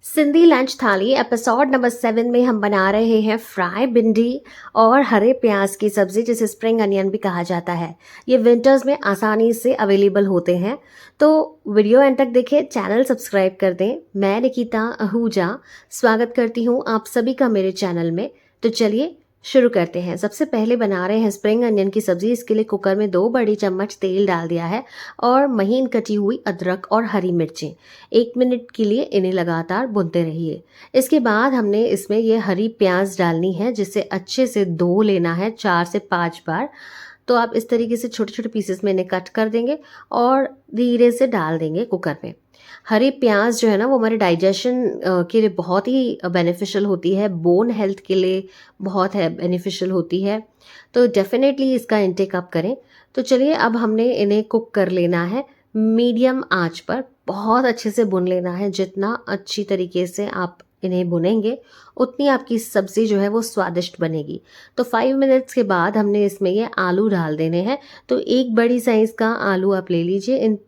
Sindhi lunch थाली episode number 7 में हम बना रहे हैं फ्राई भिंडी और हरे प्याज की सब्जी जिसे स्प्रिंग अनियन भी कहा जाता है। ये विंटर्स में आसानी से अवेलेबल होते हैं। तो वीडियो एंड तक देखें, चैनल सब्सक्राइब कर दें। मैं निकिता आहूजा स्वागत करती हूँ आप सभी का मेरे चैनल में। तो चलिए शुरू करते हैं। सबसे पहले बना रहे हैं स्प्रिंग अनियन की सब्जी। इसके लिए कुकर में 2 बड़ी चम्मच तेल डाल दिया है और महीन कटी हुई अदरक और हरी मिर्चें। 1 मिनट के लिए इन्हें लगातार भूनते रहिए। इसके बाद हमने इसमें ये हरी प्याज डालनी है जिसे अच्छे से धो लेना है 4 से 5 बार। तो आप इस तरीके से छोटे छोटे पीसेस में इन्हें कट कर देंगे और धीरे से डाल देंगे कुकर में। हरी प्याज जो है ना वो हमारे डाइजेशन के लिए बहुत ही बेनिफिशियल होती है, बोन हेल्थ के लिए बहुत है बेनिफिशियल होती है। तो डेफिनेटली इसका इंटेक आप करें। तो चलिए अब हमने इन्हें कुक कर लेना है मीडियम आंच पर। बहुत अच्छे से भून लेना है। जितना अच्छी तरीके से आप इन्हें भुनेंगे उतनी आपकी सब्ज़ी जो है वो स्वादिष्ट बनेगी। तो 5 मिनट्स के बाद हमने इसमें ये आलू डाल देने हैं। तो एक बड़ी साइज़ का आलू आप ले लीजिए, इन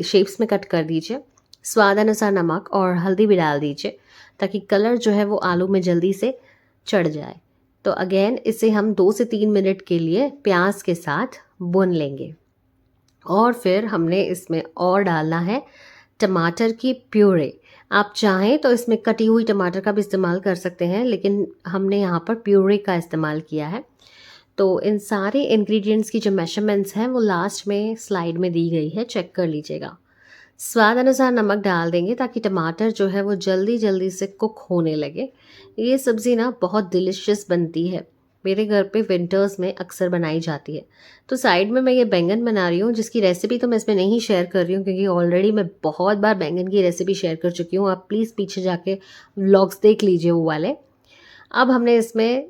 शेप्स में कट कर दीजिए। स्वाद अनुसार नमक और हल्दी भी डाल दीजिए ताकि कलर जो है वो आलू में जल्दी से चढ़ जाए। तो अगेन इसे हम 2 से 3 मिनट के लिए प्याज के साथ भून लेंगे। और फिर हमने इसमें और डालना है टमाटर की प्यूरे। आप चाहें तो इसमें कटी हुई टमाटर का भी इस्तेमाल कर सकते हैं, लेकिन हमने यहाँ पर प्यूरे का इस्तेमाल किया है। तो इन सारे इंग्रेडिएंट्स की जो मेजरमेंट्स हैं वो लास्ट में स्लाइड में दी गई है, चेक कर लीजिएगा। स्वाद अनुसार नमक डाल देंगे ताकि टमाटर जो है वो जल्दी जल्दी से कुक होने लगे। ये सब्ज़ी ना बहुत डिलिशियस बनती है। मेरे घर पे विंटर्स में अक्सर बनाई जाती है। तो साइड में मैं ये बैंगन बना रही हूँ जिसकी रेसिपी तो मैं इसमें नहीं शेयर कर रही हूँ क्योंकि ऑलरेडी मैं बहुत बार बैंगन की रेसिपी शेयर कर चुकी हूँ। आप प्लीज़ पीछे जाके व्लॉग्स देख लीजिए वो वाले। अब हमने इसमें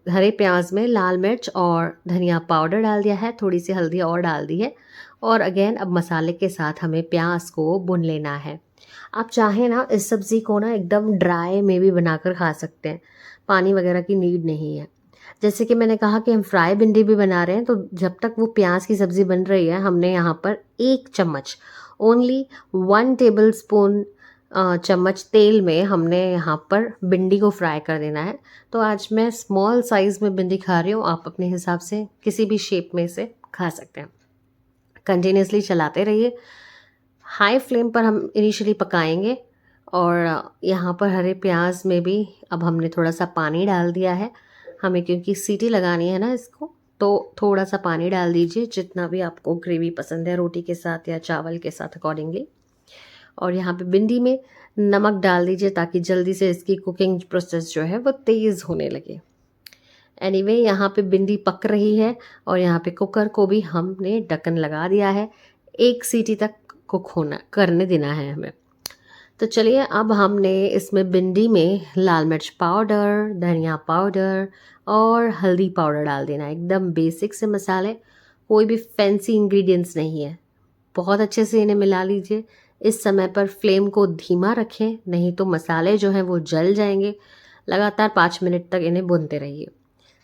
हरे प्याज में लाल मिर्च और धनिया पाउडर डाल दिया है, थोड़ी सी हल्दी और डाल दी है। और अगेन अब मसाले के साथ हमें प्याज को भून लेना है। आप चाहें ना इस सब्ज़ी को ना एकदम ड्राई में भी बनाकर खा सकते हैं, पानी वगैरह की नीड नहीं है। जैसे कि मैंने कहा कि हम फ्राई भिंडी भी बना रहे हैं, तो जब तक वो प्याज की सब्ज़ी बन रही है हमने यहाँ पर 1 चम्मच, ओनली 1 टेबल स्पून चम्मच तेल में हमने यहाँ पर भिंडी को फ्राई कर देना है। तो आज मैं स्मॉल साइज़ में भिंडी खा रही हूँ, आप अपने हिसाब से किसी भी शेप में से खा सकते हैं। कंटिन्यूसली चलाते रहिए। हाई फ्लेम पर हम इनिशियली पकाएंगे। और यहाँ पर हरे प्याज में भी अब हमने थोड़ा सा पानी डाल दिया है। हमें क्योंकि सीटी लगानी है ना इसको, तो थोड़ा सा पानी डाल दीजिए जितना भी आपको ग्रेवी पसंद है, रोटी के साथ या चावल के साथ अकॉर्डिंगली। और यहाँ पे भिंडी में नमक डाल दीजिए ताकि जल्दी से इसकी कुकिंग प्रोसेस जो है वो तेज़ होने लगे। एनीवे यहाँ पे भिंडी पक रही है और यहाँ पे कुकर को भी हमने ढक्कन लगा दिया है। 1 सीटी तक कुक होना करने देना है हमें। तो चलिए अब हमने इसमें भिंडी में लाल मिर्च पाउडर, धनिया पाउडर और हल्दी पाउडर डाल देना है। एकदम बेसिक से मसाले, कोई भी फैंसी इंग्रेडिएंट्स नहीं है। बहुत अच्छे से इन्हें मिला लीजिए। इस समय पर फ्लेम को धीमा रखें, नहीं तो मसाले जो हैं वो जल जाएंगे। लगातार 5 मिनट तक इन्हें भूनते रहिए।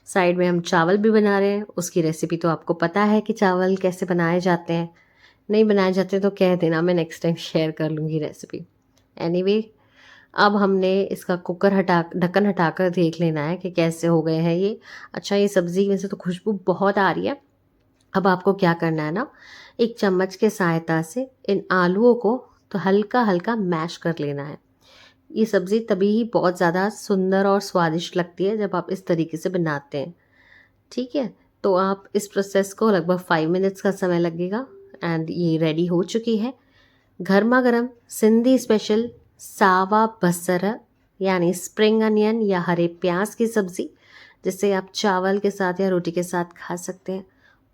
साइड में हम चावल भी बना रहे हैं, उसकी रेसिपी तो आपको पता है कि चावल कैसे बनाए जाते हैं। नहीं बनाए जाते तो कह देना, मैं नेक्स्ट टाइम शेयर कर लूँगी रेसिपी। एनीवे अब हमने इसका ढक्कन हटाकर देख लेना है कि कैसे हो गए हैं ये। अच्छा, ये सब्ज़ी में से तो खुशबू बहुत आ रही है। अब आपको क्या करना है ना, 1 चम्मच के सहायता से इन आलूओं को तो हल्का हल्का मैश कर लेना है। ये सब्ज़ी तभी ही बहुत ज़्यादा सुंदर और स्वादिष्ट लगती है जब आप इस तरीके से बनाते हैं। ठीक है, तो आप इस प्रोसेस को लगभग 5 मिनट्स का समय लगेगा एंड ये रेडी हो चुकी है। गर्मा गर्म सिंधी स्पेशल सावा बसर यानी स्प्रिंग अनियन या हरे प्याज की सब्ज़ी, जिसे आप चावल के साथ या रोटी के साथ खा सकते हैं।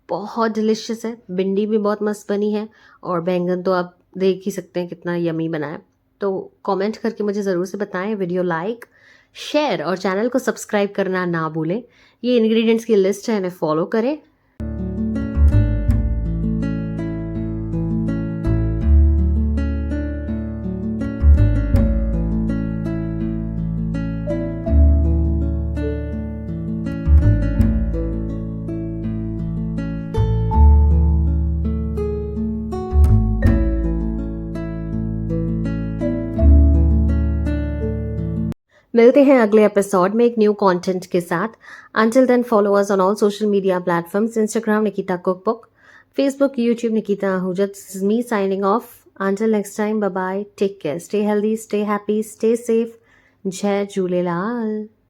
बहुत डिलिशियस है। भिंडी भी बहुत मस्त बनी है और बैंगन तो आप देख ही सकते हैं कितना यमी बना है। तो कमेंट करके मुझे ज़रूर से बताएं। वीडियो लाइक, शेयर और चैनल को सब्सक्राइब करना ना भूलें। ये इंग्रेडिएंट्स की लिस्ट है, इन्हें फॉलो करें। मिलते हैं अगले एपिसोड में एक न्यू कंटेंट के साथ. Until then follow us on all social media platforms, Instagram Nikita cookbook, Facebook, YouTube Nikita Ahuja. This is me signing off. Until next time, bye bye. Take care. Stay healthy, stay happy, stay safe. जय झूलेलाल.